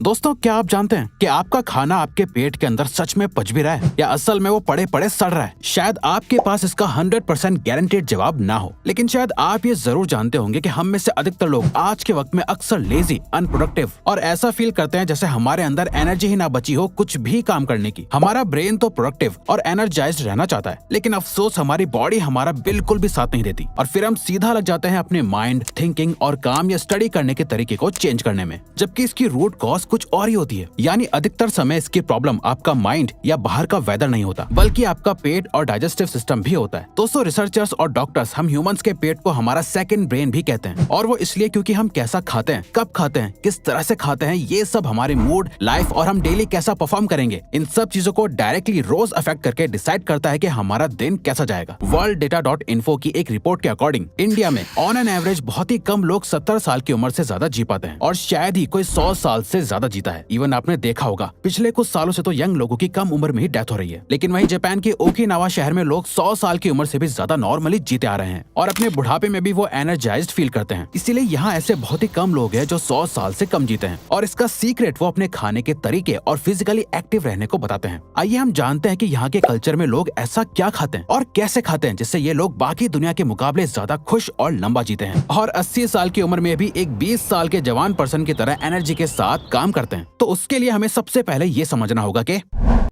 दोस्तों, क्या आप जानते हैं कि आपका खाना आपके पेट के अंदर सच में पच भी रहा है या असल में वो पड़े पड़े सड़ रहा है? शायद आपके पास इसका 100% गारंटेड जवाब ना हो, लेकिन शायद आप ये जरूर जानते होंगे कि हम में से अधिकतर लोग आज के वक्त में अक्सर लेजी, अनप्रोडक्टिव और ऐसा फील करते हैं जैसे हमारे अंदर एनर्जी ही ना बची हो कुछ भी काम करने की। हमारा ब्रेन तो प्रोडक्टिव और एनर्जाइज्ड रहना चाहता है, लेकिन अफसोस हमारी बॉडी हमारा बिल्कुल भी साथ नहीं देती और फिर हम सीधा लग जाते हैं अपने माइंड, थिंकिंग और काम या स्टडी करने के तरीके को चेंज करने में, जबकि इसकी रूट कॉज कुछ और ही होती है। यानी अधिकतर समय इसकी प्रॉब्लम आपका माइंड या बाहर का वेदर नहीं होता, बल्कि आपका पेट और डाइजेस्टिव सिस्टम भी होता है। दोस्तों, रिसर्चर्स और डॉक्टर्स हम ह्यूमंस के पेट को हमारा सेकंड ब्रेन भी कहते हैं, और वो इसलिए क्योंकि हम कैसा खाते हैं, कब खाते हैं, किस तरह से खाते हैं, ये सब हमारे मूड, लाइफ और हम डेली कैसा परफॉर्म करेंगे, इन सब चीजों को डायरेक्टली रोज अफेक्ट करके डिसाइड करता है कि हमारा दिन कैसा जाएगा। worlddata.info की एक रिपोर्ट के अकॉर्डिंग इंडिया में ऑन एन एवरेज बहुत ही कम लोग 70 साल की उम्र से ज्यादा जी पाते हैं और शायद ही कोई 100 साल से ज्यादा जीता है। इवन आपने देखा होगा पिछले कुछ सालों से तो यंग लोगों की कम उम्र में ही डेथ हो रही है, लेकिन वहीं जापान के ओकिनावा शहर में लोग 100 साल की उम्र से भी ज्यादा नॉर्मली जीते आ रहे हैं और अपने बुढ़ापे में भी वो एनर्जाइज्ड फील करते हैं। इसीलिए यहाँ ऐसे बहुत ही कम लोग हैं जो 100 साल से कम जीते हैं, और इसका सीक्रेट वो अपने खाने के तरीके और फिजिकली एक्टिव रहने को बताते हैं। आइए हम जानते हैं कि यहाँ के कल्चर में लोग ऐसा क्या खाते हैं और कैसे खाते हैं जिससे ये लोग बाकी दुनिया के मुकाबले ज्यादा खुश और लंबा जीते हैं और 80 साल की उम्र में भी एक 20 साल के जवान पर्सन की तरह एनर्जी के साथ काम करते हैं। तो उसके लिए हमें सबसे पहले ये समझना होगा कि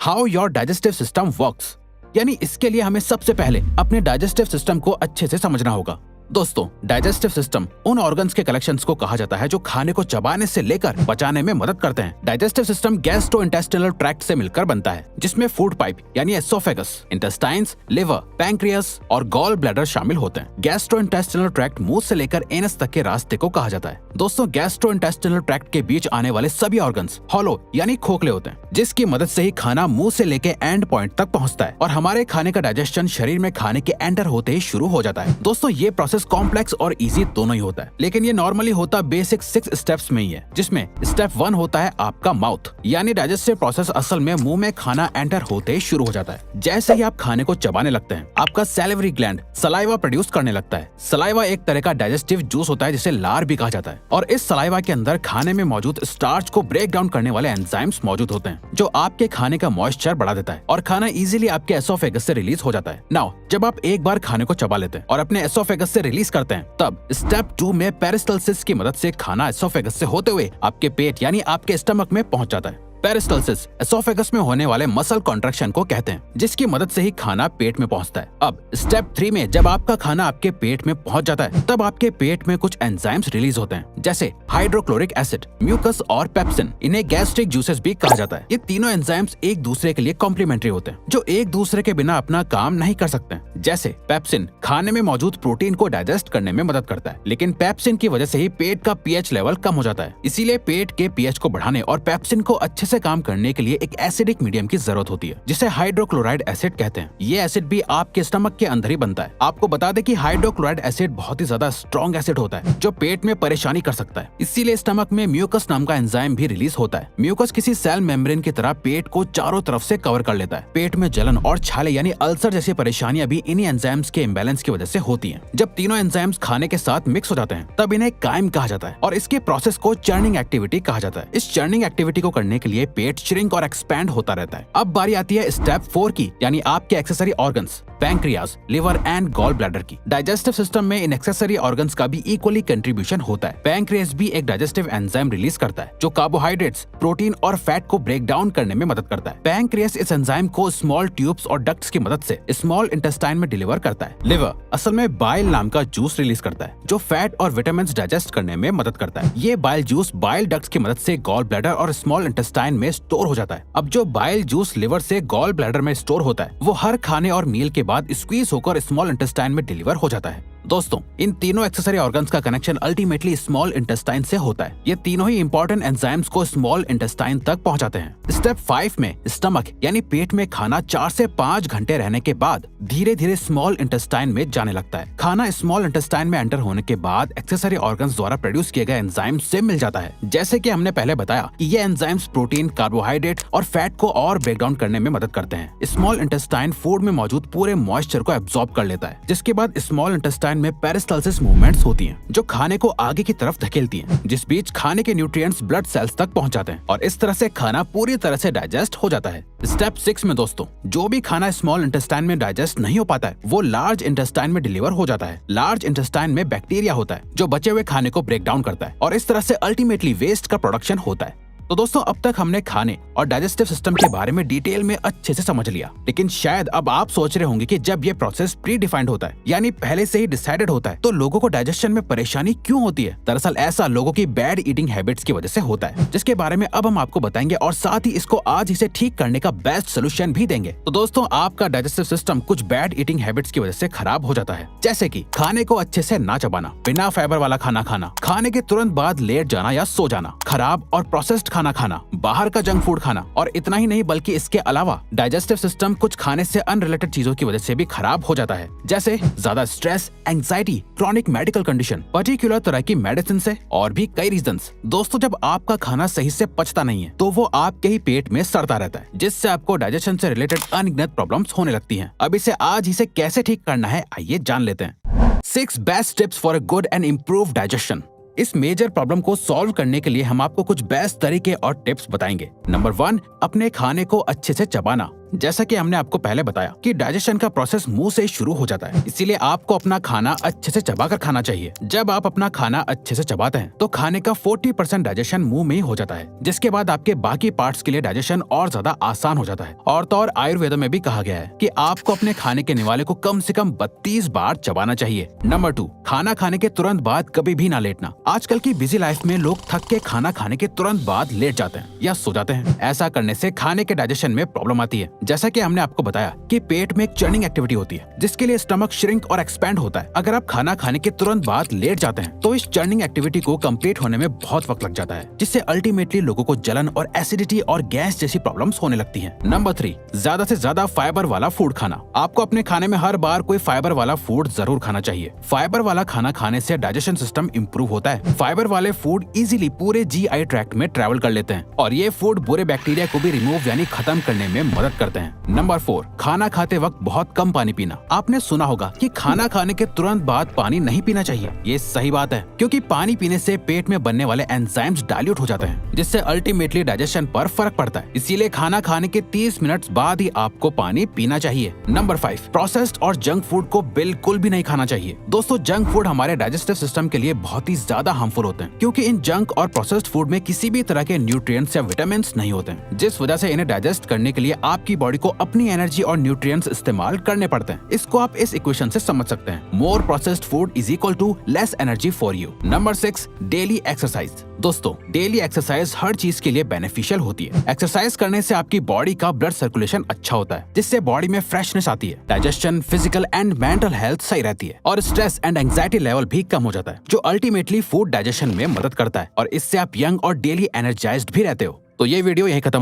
how your digestive system works, यानी इसके लिए हमें सबसे पहले अपने डाइजेस्टिव सिस्टम को अच्छे से समझना होगा। दोस्तों, डाइजेस्टिव सिस्टम उन ऑर्गन्स के कलेक्शंस को कहा जाता है जो खाने को चबाने से लेकर पचाने में मदद करते हैं। डाइजेस्टिव सिस्टम गैस्ट्रोइंटेस्टिनल ट्रैक्ट से मिलकर बनता है, जिसमें फूड पाइप यानी एसोफेगस, इंटेस्टाइन्स, लिवर, पैंक्रियास और गॉल ब्लैडर शामिल होते हैं। गैस्ट्रोइंटेस्टिनल ट्रैक्ट मुंह से लेकर एनस तक के रास्ते को कहा जाता है। दोस्तों, गैस्ट्रोइंटेस्टिनल ट्रैक्ट के बीच आने वाले सभी ऑर्गन्स हॉलो यानी खोखले होते हैं, जिसकी मदद से ही खाना मुंह से लेके एंड पॉइंट तक पहुंचता है और हमारे खाने का डाइजेशन शरीर में खाने के एंटर होते ही शुरू हो जाता है। दोस्तों, ये प्रोसेस कॉम्प्लेक्स और इजी दोनों ही होता है, लेकिन ये नॉर्मली होता बेसिक 6 स्टेप्स में ही है, जिसमें स्टेप 1 होता है आपका माउथ, यानी डाइजेस्टिव प्रोसेस असल में मुंह में खाना एंटर होते ही शुरू हो जाता है। जैसे ही आप खाने को चबाने लगते हैं, आपका सैलिवरी ग्लैंड सलाइवा प्रोड्यूस करने लगता है। सलाइवा एक तरह का डाइजेस्टिव जूस होता है जिसे लार भी कहा जाता है, और इस सलाइवा के अंदर खाने में मौजूद स्टार्च को ब्रेक डाउन करने वाले एंजाइम्स मौजूद होते हैं, जो आपके खाने का मॉइस्चर बढ़ा देता है और खाना इजीली आपके एसोफेगस से रिलीज हो जाता है। नाउ, जब आप एक बार खाने को चबा लेते हैं और अपने एसोफेगस से रिलीज करते हैं, तब स्टेप 2 में पेरिस्टल्सिस की मदद से खाना एसोफेगस से होते हुए आपके पेट यानी आपके स्टमक में पहुंच जाता है। पेरिस्टल्सिस एसोफेगस में होने वाले मसल कॉन्ट्रैक्शन को कहते हैं, जिसकी मदद से ही खाना पेट में पहुंचता है। अब स्टेप 3 में जब आपका खाना आपके पेट में पहुंच जाता है, तब आपके पेट में कुछ एंजाइम्स रिलीज होते हैं, जैसे हाइड्रोक्लोरिक एसिड, म्यूकस और पेप्सिन। इन्हें गैस्ट्रिक जूसेस भी कहा जाता है। ये तीनों एंजाइम्स एक दूसरे के लिए कॉम्प्लीमेंट्री होते हैं, जो एक दूसरे के बिना अपना काम नहीं कर सकते। जैसे पेप्सिन खाने में मौजूद प्रोटीन को डाइजेस्ट करने में मदद करता है, लेकिन पेप्सिन की वजह से ही पेट का पीएच लेवल कम हो जाता है। इसीलिए पेट के पीएच को बढ़ाने और पेप्सिन को अच्छे से काम करने के लिए एक एसिडिक मीडियम की जरूरत होती है, जिसे हाइड्रोक्लोराइड एसिड कहते हैं। ये एसिड भी आपके स्टमक के अंदर ही बनता है। आपको बता दें कि हाइड्रोक्लोराइड एसिड बहुत ही ज्यादा स्ट्रॉन्ग एसिड होता है, जो पेट में परेशानी कर सकता है। इसीलिए स्टमक में म्यूकस नाम का एंजाइम भी रिलीज होता है। म्यूकस किसी सेल मेम्ब्रेन की तरह पेट को चारों तरफ से कवर कर लेता है। पेट में जलन और छाले यानी अल्सर जैसी परेशानियां भी इन्हीं एंजाइम्स के इम्बैलेंस की वजह से होती हैं। जब तीनों एंजाइम्स खाने के साथ मिक्स हो जाते हैं, तब इन्हें काइम कहा जाता है और इसके प्रोसेस को चर्निंग एक्टिविटी कहा जाता है। इस चर्निंग एक्टिविटी को करने के लिए पेट श्रिंक और एक्सपैंड होता रहता है। अब बारी आती है स्टेप 4 की, यानी आपके accessory organs pancreas, liver and gall bladder की। डाइजेस्टिव सिस्टम में इन एक्सेसरी ऑर्गन्स का भी इक्वली कंट्रीब्यूशन होता है। पैंक्रियास भी एक डाइजेस्टिव एंजाइम रिलीज करता है, जो कार्बोहाइड्रेट्स, प्रोटीन और फैट को ब्रेक डाउन करने में मदद करता है। पैंक्रियास इस एंजाइम को स्मॉल ट्यूब्स और डक्ट्स की मदद से स्मॉल इंटेस्टाइन में डिलीवर करता है। लिवर असल में बाइल नाम का जूस रिलीज करता है, जो फैट और विटामिन डाइजेस्ट करने में मदद करता है। ये बाइल जूस बाइल डक्ट्स की मदद से गॉल ब्लैडर और स्मॉल इंटेस्टाइन में स्टोर हो जाता है। अब जो बाइल जूस लिवर से गॉल ब्लैडर में स्टोर होता है, वो हर खाने और मील के बाद स्क्वीज होकर स्मॉल इंटेस्टाइन में डिलीवर हो जाता है। दोस्तों, इन तीनों एक्सेसरी ऑर्गन्स का कनेक्शन अल्टीमेटली स्मॉल इंटेस्टाइन से होता है। ये तीनों ही इंपॉर्टेंट एंजाइम्स को स्मॉल इंटेस्टाइन तक पहुंचाते हैं। स्टेप 5 में स्टमक यानी पेट में खाना 4 से 5 घंटे रहने के बाद धीरे धीरे स्मॉल इंटेस्टाइन में जाने लगता है। खाना स्मॉल इंटेस्टाइन में एंटर होने के बाद एक्सेसरी ऑर्गन्स द्वारा प्रोड्यूस किए गए एंजाइम्स से मिल जाता है। जैसे कि हमने पहले बताया कि ये एंजाइम्स प्रोटीन, कार्बोहाइड्रेट और फैट को और ब्रेक डाउन करने में मदद करते हैं। स्मॉल इंटेस्टाइन फूड में मौजूद पूरे मॉइस्चर को एब्सॉर्ब कर लेता है, जिसके बाद स्मॉल इंटेस्टाइन इंटेस्टाइन में पेरिस्टाल्सिस मूवमेंट्स होती हैं, जो खाने को आगे की तरफ धकेलती हैं, जिस बीच खाने के न्यूट्रिएंट्स ब्लड सेल्स तक पहुंच जाते हैं और इस तरह से खाना पूरी तरह से डाइजेस्ट हो जाता है। स्टेप 6 में दोस्तों, जो भी खाना स्मॉल इंटेस्टाइन में डाइजेस्ट नहीं हो पाता है वो लार्ज इंटेस्टाइन में डिलीवर हो जाता है। लार्ज इंटेस्टाइन में बैक्टीरिया होता है जो बचे हुए खाने को ब्रेक डाउन करता है और इस तरह से अल्टीमेटली वेस्ट का प्रोडक्शन होता है। तो दोस्तों, अब तक हमने खाने और डाइजेस्टिव सिस्टम के बारे में डिटेल में अच्छे से समझ लिया, लेकिन शायद अब आप सोच रहे होंगे कि जब ये प्रोसेस प्री डिफाइंड होता है, यानी पहले से ही डिसाइडेड होता है, तो लोगों को डाइजेशन में परेशानी क्यों होती है? दरअसल ऐसा लोगों की बैड ईटिंग हैबिट्स की वजह से होता है, जिसके बारे में अब हम आपको बताएंगे और साथ ही इसको आज इसे ठीक करने का बेस्ट सोल्यूशन भी देंगे। तो दोस्तों, आपका डाइजेस्टिव सिस्टम कुछ बैड ईटिंग हैबिट्स की वजह से खराब हो जाता है, जैसे कि खाने को अच्छे से ना चबाना, बिना फाइबर वाला खाना खाना, खाने के तुरंत बाद लेट जाना या सो जाना, खराब और प्रोसेस्ड खाना खाना, बाहर का जंक फूड खाना। और इतना ही नहीं बल्कि इसके अलावा डाइजेस्टिव सिस्टम कुछ खाने से अनरिलेटेड चीजों की वजह से भी खराब हो जाता है, जैसे ज्यादा stress, anxiety, chronic medical condition, particular तरह की मेडिसिन से और भी कई रीजंस। दोस्तों, जब आपका खाना सही से पचता नहीं है तो वो आपके ही पेट में सड़ता रहता है, जिससे आपको डाइजेशन से रिलेटेड अनगिनत प्रॉब्लम्स होने लगती हैं। अब इसे कैसे ठीक करना है, आइए जान लेते हैं। 6 best tips for a good and improve digestion. इस मेजर प्रॉब्लम को सॉल्व करने के लिए हम आपको कुछ बेस्ट तरीके और टिप्स बताएंगे। नंबर 1, अपने खाने को अच्छे से चबाना। जैसा कि हमने आपको पहले बताया कि डाइजेशन का प्रोसेस मुंह से शुरू हो जाता है, इसीलिए आपको अपना खाना अच्छे से चबाकर खाना चाहिए। जब आप अपना खाना अच्छे से चबाते हैं तो खाने का 40% डाइजेशन मुंह में ही हो जाता है, जिसके बाद आपके बाकी पार्ट्स के लिए डाइजेशन और ज्यादा आसान हो जाता है। और तो और आयुर्वेद में भी कहा गया है कि आपको अपने खाने के निवाले को कम से कम 32 बार चबाना चाहिए। नंबर 2, खाना खाने के तुरंत बाद कभी भी ना लेटना। आजकल की बिजी लाइफ में लोग थक के खाना खाने के तुरंत बाद लेट जाते हैं या सो जाते हैं। ऐसा करने से खाने के डाइजेशन में प्रॉब्लम आती है। जैसा कि हमने आपको बताया कि पेट में एक चर्निंग एक्टिविटी होती है, जिसके लिए स्टमक श्रिंक और एक्सपैंड होता है। अगर आप खाना खाने के तुरंत बाद लेट जाते हैं तो इस चर्निंग एक्टिविटी को कंप्लीट होने में बहुत वक्त लग जाता है, जिससे अल्टीमेटली लोगों को जलन और एसिडिटी और गैस जैसी प्रॉब्लम्स होने लगती हैं। नंबर 3, ज्यादा से ज्यादा फाइबर वाला फूड खाना। आपको अपने खाने में हर बार कोई फाइबर वाला फूड जरूर खाना चाहिए। फाइबर वाला खाना खाने से डाइजेशन सिस्टम इंप्रूव होता है। फाइबर वाले फूड इजीली पूरे GI ट्रैक्ट में ट्रैवल कर लेते हैं और ये फूड बुरे बैक्टीरिया को भी रिमूव यानी खत्म करने में मदद करते हैं। नंबर 4, खाना खाते वक्त बहुत कम पानी पीना। आपने सुना होगा कि खाना खाने के तुरंत बाद पानी नहीं पीना चाहिए। ये सही बात है, क्योंकि पानी पीने से पेट में बनने वाले एंजाइम्स डाइल्यूट हो जाते हैं, जिससे अल्टीमेटली डाइजेशन पर फर्क पड़ता है। इसीलिए खाना खाने के 30 मिनट्स बाद ही आपको पानी पीना चाहिए। नंबर 5, प्रोसेस्ड और जंक फूड को बिल्कुल भी नहीं खाना चाहिए। दोस्तों, जंक फूड हमारे डाइजेस्टिव सिस्टम के लिए बहुत ही ज्यादा हार्मफुल होते हैं, क्योंकि इन जंक और प्रोसेस्ड फूड में किसी भी तरह के न्यूट्रिएंट्स या विटामिन नहीं होते हैं, जिस वजह से इन्हें डाइजेस्ट करने के लिए आपकी बॉडी को अपनी एनर्जी और न्यूट्रिएंट्स इस्तेमाल करने पड़ते हैं। इसको आप इस इक्वेशन से समझ सकते हैं, more processed food is equal to less energy for you. Number 6, daily exercise. दोस्तों, डेली एक्सरसाइज हर चीज के लिए बेनिफिशियल होती है। एक्सरसाइज करने से आपकी बॉडी का ब्लड सर्कुलेशन अच्छा होता है, जिससे बॉडी में फ्रेशनेस आती है, digestion, physical and mental health सही रहती है और स्ट्रेस एंड एंजाइटी लेवल भी कम हो जाता है, जो अल्टीमेटली फूड डाइजेशन में मदद करता है और इससे आप यंग और डेली एनर्जाइज्ड भी रहते हो। तो ये वीडियो यहीं खत्म